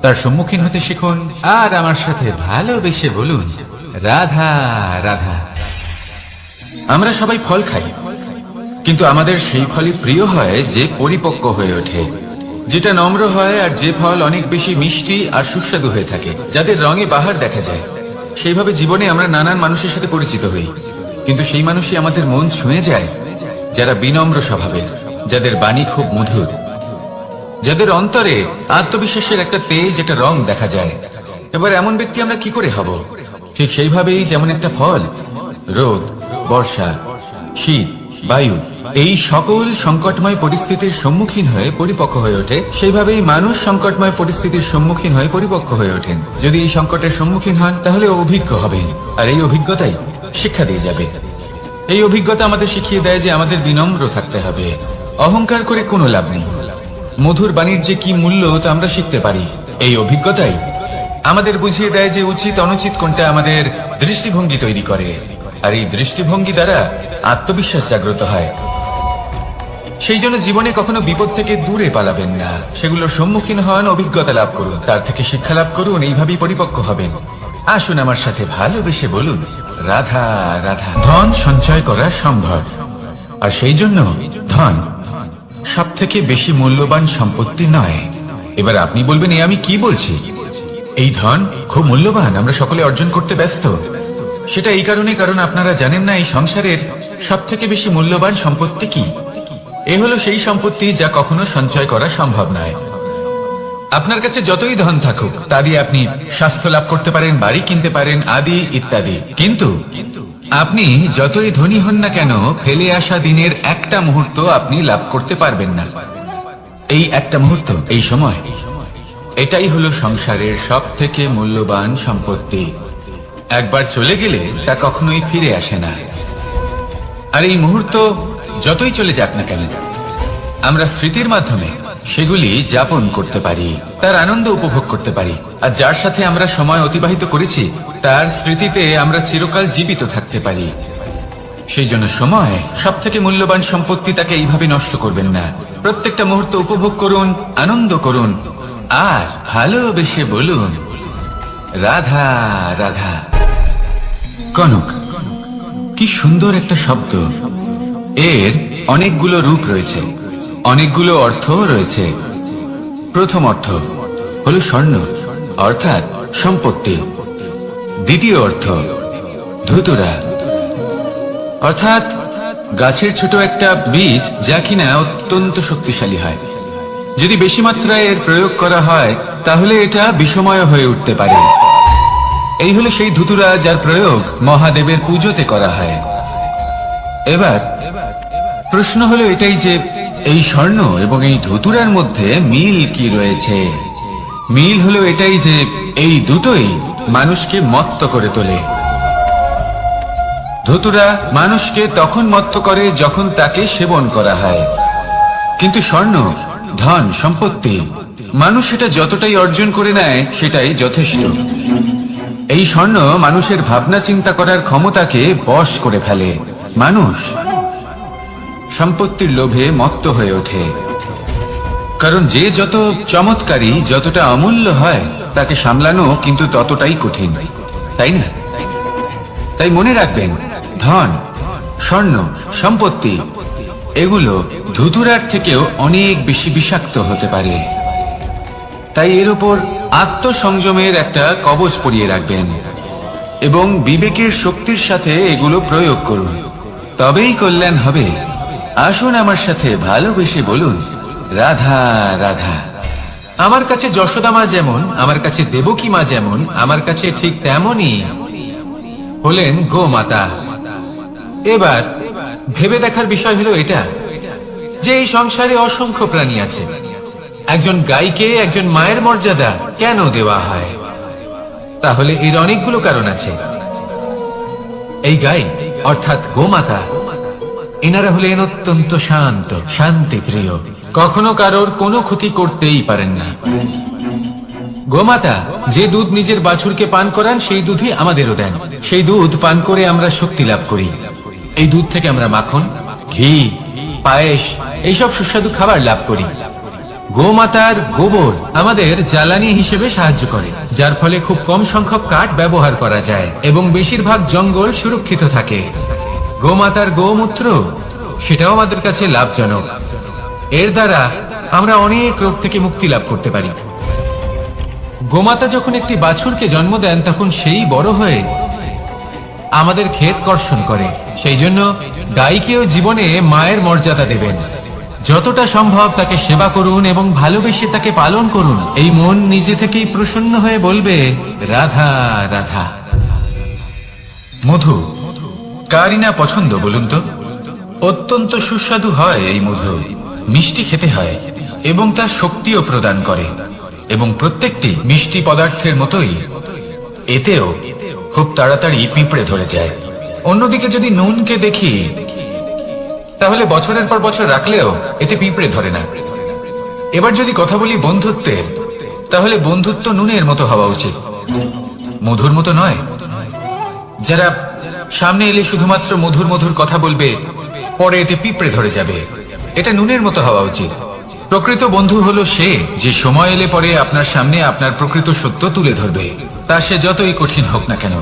তার সম্মুখীন হতে শিখুন আর আমার সাথে ভালোবেসে বলুন, রাধা রাধা। আমরা সবাই ফল খাই, কিন্তু আমাদের সেই ফলই প্রিয় হয় যে পরিপক্ক হয়ে ওঠে, যেটা নম্র হয়, আর যে ফল অনেক বেশি মিষ্টি আর সুস্বাদু হয়ে থাকে, যাদের রঙে বাহার দেখা যায়। সেইভাবে জীবনে আমরা নানান মানুষের সাথে পরিচিত হই, কিন্তু সেই মানুষই আমাদের মন ছুঁয়ে যায় যারা বিনম্র স্বভাবের, যাদের বাণী খুব মধুর, যাদের অন্তরে আত্মবিশ্বাসের একটা তেজ, একটা রং দেখা যায়। এবার এমন ব্যক্তি আমরা কি করে হব? ঠিক সেইভাবেই যেমন একটা ফল রোদ, বর্ষা, শীত, বায়ু, এই সকল সংকটময় পরিস্থিতির সম্মুখীন হয়ে পরিপক্ক হয়ে ওঠে, সেইভাবেই মানুষ সংকটময় পরিস্থিতির সম্মুখীন হয়ে পরিপক্ক হয়ে ওঠেন। যদি এই সংকটের সম্মুখীন হন তাহলে অভিজ্ঞ হবেন, আর এই অভিজ্ঞতাই শিক্ষা দিয়ে যাবে। এই অভিজ্ঞতা আমাদের শিখিয়ে দেয় যে আমাদের বিনম্র থাকতে হবে। অহংকার করে কোনো লাভ নেই। মধুর বাণীর যে কি মূল্য তা আমরা শিখতে পারি। এই অভিজ্ঞতাই আমাদের বুঝিয়ে দেয় যে উচিত অনুচিত কোনটা, আমাদের দৃষ্টিভঙ্গি তৈরি করে, আর এই দৃষ্টিভঙ্গি দ্বারা আত্মবিশ্বাস জাগ্রত হয়। সেই জন্য জীবনে কখনো বিপদ থেকে দূরে পালাবেন না, সেগুলোর সম্মুখীন হন, অভিজ্ঞতা লাভ করুন, তার থেকে শিক্ষা লাভ করুন, এইভাবেই পরিপক্ক হবেন। আসুন আমার সাথে ভালোবেসে বলুন, রাধা রাধা। ধন সঞ্চয় করা সম্ভব, আর সেই জন্য ধন সব থেকে বেশি মূল্যবান সম্পত্তি নয়। এবার আপনি বলবেন এ আমি কি বলছি? এই ধন খুব মূল্যবান, আমরা সকলে অর্জন করতে ব্যস্ত। সেটা এই কারণে, কারণ আপনারা জানেন না এই সংসারের সব থেকে বেশি মূল্যবান সম্পত্তি কি। এ হলো সেই সম্পত্তি যা কখনো সঞ্চয় করা সম্ভব নয়। আপনার কাছে যতই ধন থাকুক তা দিয়ে আপনি স্বাস্থ্য লাভ করতে পারেন, বাড়ি কিনতে পারেন, আদি ইত্যাদি, কিন্তু আপনি যতই ধনী হন না কেন ফেলে আসা দিনের একটা মুহূর্ত আপনি লাভ করতে পারবেন না। এই একটা মুহূর্ত, এই সময়, এটাই হলো সংসারের সব থেকে মূল্যবান সম্পত্তি। একবার চলে গেলে তা কখনোই ফিরে আসে না। আর এই মুহূর্ত যতই চলে যাক না কেন, আমরা স্মৃতির মাধ্যমে সেগুলি যাপন করতে পারি, তার আনন্দ উপভোগ করতে পারি। আর যার সাথে আমরা সময় অতিবাহিত করেছি তার স্মৃতিতে আমরা চিরকাল জীবিত থাকতে পারি। সেই জন্য সময় সব থেকে মূল্যবান সম্পত্তি, তাকে এইভাবে নষ্ট করবেন না। প্রত্যেকটা মুহূর্ত উপভোগ করুন, আনন্দ করুন, আর ভালোবেসে বলুন রাধা রাধা। কনক, কি সুন্দর একটা শব্দ। এর অনেকগুলো রূপ রয়েছে, অনেকগুলো অর্থ রয়েছে। প্রথম অর্থ হলো স্বর্ণ, অর্থাৎ সম্পত্তি। দ্বিতীয় অর্থ ধুতুরা, অর্থাৎ গাছের ছোট একটা বীজ যা কিনা অত্যন্ত শক্তিশালী হয়। যদি বেশি মাত্রায় এর প্রয়োগ করা হয় তাহলে এটা বিষময় হয়ে উঠতে পারে। এই হলো সেই ধুতুরা যার প্রয়োগ মহাদেবের পুজোতে করা হয়। এবার প্রশ্ন হলো এটাই যে এই স্বর্ণ এবং এই ধুতুরার মধ্যে মিল কি রয়েছে। মিল হলো এটাই যে এই দুটোই মানুষকে মত্ত করে তোলে। ধুতুরা মানুষকে তখন মত্ত করে যখন তাকে সেবন করা হয়, কিন্তু স্বর্ণ, ধন, সম্পত্তি, মানুষ সেটা যতটাই অর্জন করে নেয় সেটাই যথেষ্ট। এই স্বর্ণ মানুষের ভাবনা চিন্তা করার ক্ষমতাকে বশ করে ফেলে। মানুষ সম্পত্তির লোভে মত্ত হয়ে ওঠে, কারণ যে যত চমৎকারী, যতটা অমূল্য হয় তাকে সামলানো কিন্তু ততটাই কঠিন, তাই না? তাই মনে রাখবেন, ধন, স্বর্ণ, সম্পত্তি এগুলো ধুতুরার থেকেও অনেক বেশি বিষাক্ত হতে পারে। তাই এর উপর আত্মসংযমের একটা কবচ পরিয়ে রাখবেন এবং বিবেকের শক্তির সাথে এগুলো প্রয়োগ করুন, তবেই কল্যাণ হবে। আসুন আমার সাথে ভালোবেসে বলুন রাধা রাধা। আমার কাছে যশোদা মা যেমন, আমার কাছে দেবকী মা যেমন, আমার কাছে ঠিক তেমনই হলেন গোমাতা। এবার ভেবে দেখার বিষয় হলো এটা যে এই সংসারে অসংখ্য প্রাণী আছে, একজন গাইকে একজন মায়ের মর্যাদা কেন দেওয়া হয়? তাহলে এর অনেকগুলো কারণ আছে। এই গাই অর্থাৎ গোমাতা, এনারা হলেন অত্যন্ত শান্ত, শান্তি প্রিয়, কখনো কারোর কোনো ক্ষতি করতেই পারেন না। গোমাতা যে দুধ নিজের বাছুরকে পান করান সেই দুধই আমাদেরও দেন। সেই দুধ পান করে আমরা শক্তি লাভ করি। এই দুধ থেকে আমরা মাখন, ঘি, পায়েস, এইসব সুস্বাদু খাবার লাভ করি। গোমাতার গোবর আমাদের জ্বালানি হিসেবে সাহায্য করে, যার ফলে খুব কম সংখ্যক কাঠ ব্যবহার করা যায় এবং বেশিরভাগ জঙ্গল সুরক্ষিত থাকে। গোমাতার গোমূত্র সেটাও আমাদের কাছে লাভজনক। এর দ্বারা আমরা অনেক রোগ থেকে মুক্তি লাভ করতে পারি। গোমাতা যখন একটি বাছুরকে জন্ম দেন তখন সেই বড় হয়ে আমাদের ক্ষেত কর্ষণ করে। সেই জন্য গাইকেও জীবনে মায়ের মর্যাদা দেবেন। যতটা সম্ভব তাকে সেবা করুন এবং ভালোবেসে তাকে পালন করুন। এই মন নিজে থেকেই প্রসন্ন হয়ে বলবে রাধা রাধা। মধু কারই না পছন্দ বলুন তো? অত্যন্ত সুস্বাদু হয় এই মধু, মিষ্টি খেতে হয় এবং তা শক্তিও প্রদান করে। এবং প্রত্যেকটি মিষ্টি পদার্থের মতোই এতেও খুব তাড়াতাড়ি পিঁপড়ে ধরে যায়। অন্যদিকে যদি নুনকে দেখি তাহলে বছরের পর বছর রাখলেও এতে পিঁপড়ে ধরে না। এবার যদি কথা বলি বন্ধুত্বের, তাহলে বন্ধুত্ব নুনের মতো হওয়া উচিত, মধুর মতো নয়। যারা সামনে এলে শুধুমাত্র মধুর মধুর কথা বলবে, পরে এতে পিঁপড়ে ধরে যাবে, এটা নুনের মতো হওয়া উচিত। প্রকৃত বন্ধু হলো সে যে সময় এলে পরে আপনার সামনে আপনার প্রকৃত সত্য তুলে ধরবে, তা সে যতই কঠিন হোক না কেন।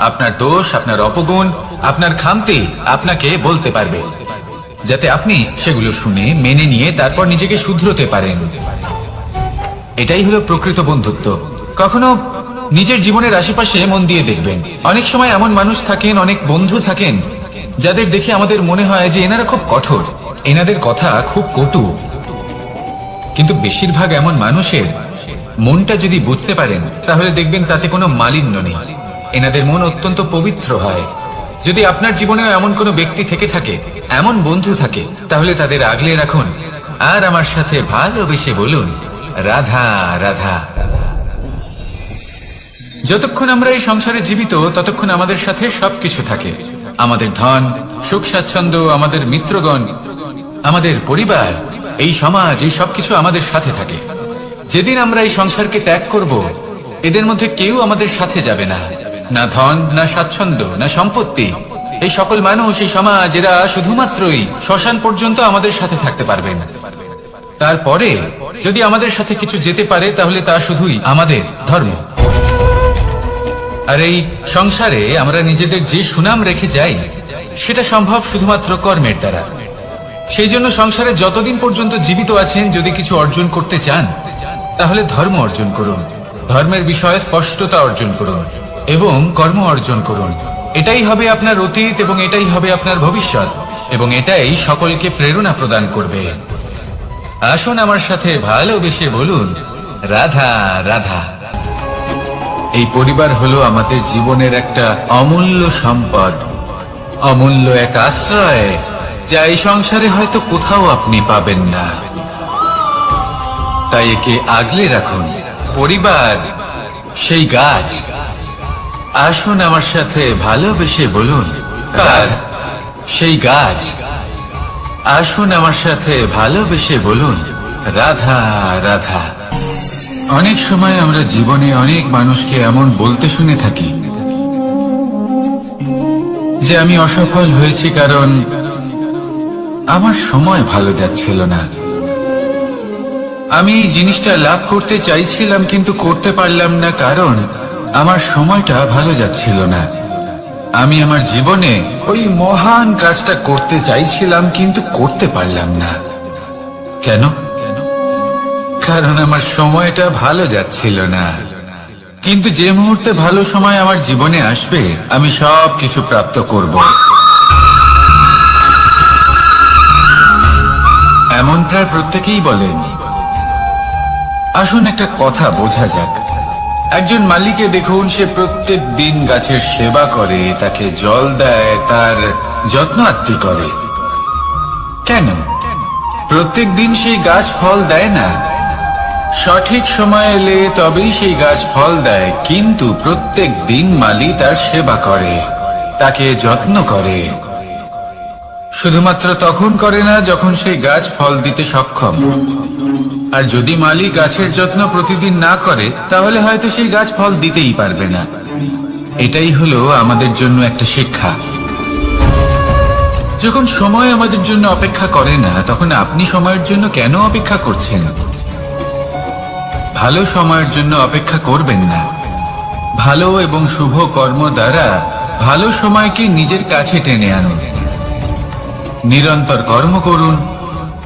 আপনার দোষ, আপনার অপগুণ, আপনার খামতি আপনাকে বলতে পারবে, যাতে আপনি সেগুলো শুনে মেনে নিয়ে তারপর নিজেকে শুধরোতে পারেন। এটাই হলো প্রকৃত বন্ধুত্ব। কখনো নিজের জীবনের আশেপাশে মন দিয়ে দেখবেন, অনেক সময় এমন মানুষ থাকেন, অনেক বন্ধু থাকেন যাদের দেখে আমাদের মনে হয় যে এনারা খুব কঠোর, এনাদের কথা খুব কটু। কিন্তু বেশিরভাগ এমন মানুষের মনটা যদি বুঝতে পারেন তাহলে দেখবেন তাতে কোনো মালিন্য নেই, এনাদের মন অত্যন্ত পবিত্র হয়। যদি আপনার জীবনেও এমন কোনো ব্যক্তি থেকে থাকে, এমন বন্ধু থাকে, তাহলে তাদের আগলে রাখুন আর আমার সাথে ভালোবেসে বলুন, রাধা রাধা। যতক্ষণ আমরা এই সংসারে জীবিত ততক্ষণ আমাদের সাথে সবকিছু থাকে, আমাদের ধন, সুখ স্বাচ্ছন্দ্য, আমাদের মিত্রগণ, আমাদের পরিবার, এই সমাজ, এই সবকিছু আমাদের সাথে থাকে। যেদিন আমরা এই সংসারকে ত্যাগ করব, এদের মধ্যে কেউ আমাদের সাথে যাবে না, না ধন, না স্বাচ্ছন্দ্য, না সম্পত্তি। এই সকল মানুষ, এই সমাজ, এরা শুধুমাত্রই শ্মশান পর্যন্ত আমাদের সাথে থাকতে পারবেন। তারপরে যদি আমাদের সাথে কিছু যেতে পারে তাহলে তা শুধুই আমাদের ধর্ম। আর এই সংসারে আমরা নিজেদের যে সুনাম রেখে যাই সেটা সম্ভব শুধুমাত্র কর্মের দ্বারা। সেই জন্য সংসারে যতদিন পর্যন্ত জীবিত আছেন, যদি কিছু অর্জন করতে চান তাহলে ধর্ম অর্জন করুন, ধর্মের বিষয়ে স্পষ্টতা অর্জন করুন এবং কর্ম অর্জন করুন। এটাই হবে আপনার অতীত এবং এটাই হবে আপনার ভবিষ্যৎ, এবং এটাই সকলকে প্রেরণা প্রদান করবে। আসুন আমার সাথে ভালোবেসে বলুন, রাধা রাধা। এই পরিবার হলো আমাদের জীবনের একটা অমূল্য সম্পদ, অমূল্য এক আশ্রয়, যা এই সংসারে হয়তো কোথাও আপনি পাবেন না। তাই একে আগলে রাখুন। পরিবার সেই গাছ। আসুন আমার সাথে ভালোবেসে বলুন, কার সেই গাছ। আসুন আমার সাথে ভালোবেসে বলুন, রাধা রাধা। অনেক সময় আমরা জীবনে অনেক মানুষকে এমন বলতে শুনে থাকি যে আমি অসফল হয়েছি কারণ আমার সময় ভালো যাচ্ছিল না, আমি এই জিনিসটা লাভ করতে চাইছিলাম কিন্তু করতে পারলাম না কারণ আমার সময়টা ভালো যাচ্ছিল না, আমি আমার জীবনে ওই মহান কাজটা করতে চাইছিলাম কিন্তু করতে পারলাম না। কেন? কারণ আমার সময়টা ভালো যাচ্ছিল না। কিন্তু যে মুহূর্তে ভালো সময় আমার জীবনে আসবে, আমি সব কিছু প্রাপ্ত করব। এমন প্রায় প্রত্যেকেই বলেন। আসুন একটা কথা বোঝা যাক। একজন মালিকে দেখুন, সে প্রত্যেক দিন গাছের সেবা করে, তাকে জল দেয়, তার যত্ন আত্তি করে। কেন? প্রত্যেক দিন সেই গাছ ফল দেয় না, সঠিক সময় এলে তবেই সেই গাছ ফল দেয়, কিন্তু প্রত্যেক দিন মালি তার সেবা করে, তাকে যত্ন করে। শুধুমাত্র তখন করে না যখন সেই গাছ ফল দিতে সক্ষম। আর যদি মালি গাছের যত্ন প্রতিদিন না করে তাহলে হয়তো সেই গাছ ফল দিতেই পারবে না। এটাই হলো আমাদের জন্য একটা শিক্ষা। যখন সময় আমাদের জন্য অপেক্ষা করে না, তখন আপনি সময়ের জন্য কেন অপেক্ষা করছেন? ভালো সময়ের জন্য অপেক্ষা করবেন না। ভালো এবং শুভ কর্ম দ্বারা ভালো সময়কে নিজের কাছে টেনে আনুন। নিরন্তর কর্ম করুন,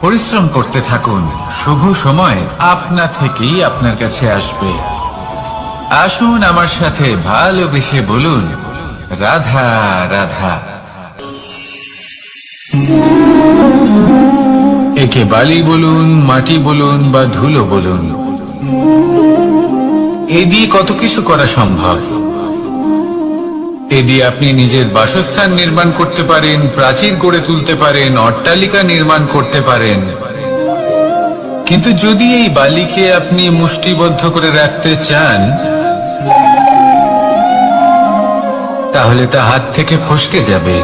পরিশ্রম করতে থাকুন, শুভ সময় আপনা থেকেই আপনার কাছে আসবে। আসুন আমার সাথে ভালোবেসে বলুন, রাধা রাধা। একে বালি বলুন, মাটি বলুন বা ধুলো বলুন, এ দিয়ে কত কিছু করা সম্ভব। এ দিয়ে আপনি নিজের বাসস্থান নির্মাণ করতে পারেন, প্রাচীর গড়ে তুলতে পারেন, অট্টালিকা নির্মাণ করতে পারেন। কিন্তু যদি এই বালিকে আপনি মুষ্টিবদ্ধ করে রাখতে চান, তাহলে তা হাত থেকে ফসকে যাবে।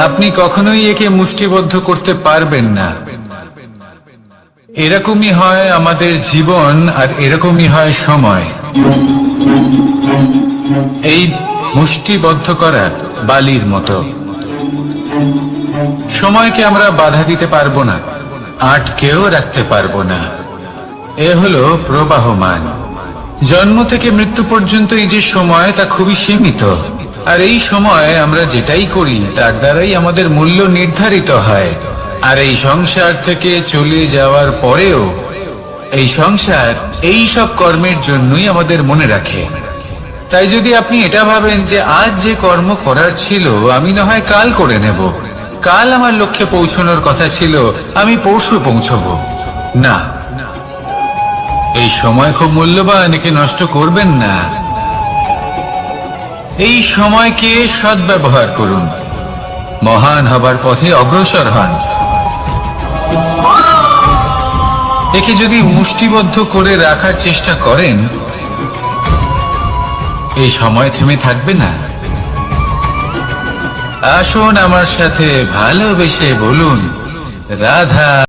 আপনি কখনোই একে মুষ্টিবদ্ধ করতে পারবেন না। এরকমই হয় আমাদের জীবন, আর এরকমই হয় সময়। এই মুষ্টিবদ্ধ করা বালির মতো। সময়কে আমরা বাধা দিতে পারবো না, আটকেও রাখতে পারবো না। এ হলো প্রবাহমান। জন্ম থেকে মৃত্যু পর্যন্ত এই যে সময়, তা খুবই সীমিত। আর এই সময় আমরা যেটাই করি তার দ্বারাই আমাদের মূল্য নির্ধারিত হয়। আর এই সংসার থেকে চলে যাওয়ার পরেও এই সংসার এই সব কর্মের জন্যই আমাদের মনে রাখে। তাই যদি আপনি এটা ভাবেন যে আজ যে কর্ম করার ছিল আমি না হয় কাল করে নেব, কাল আমার লক্ষ্যে পৌঁছানোর কথা ছিল আমি পরশু পৌঁছবো, না, এই সময় খুব মূল্যবান, একে নষ্ট করবেন না। এই সময়কে সদ্ব্যবহার করুন, মহান হবার পথে অগ্রসর হন। একে যদি মুষ্টিবদ্ধ করে রাখার চেষ্টা করেন, এই সময় থেমে থাকবে না। আসুন আমার সাথে ভালোবেসে বলুন রাধা।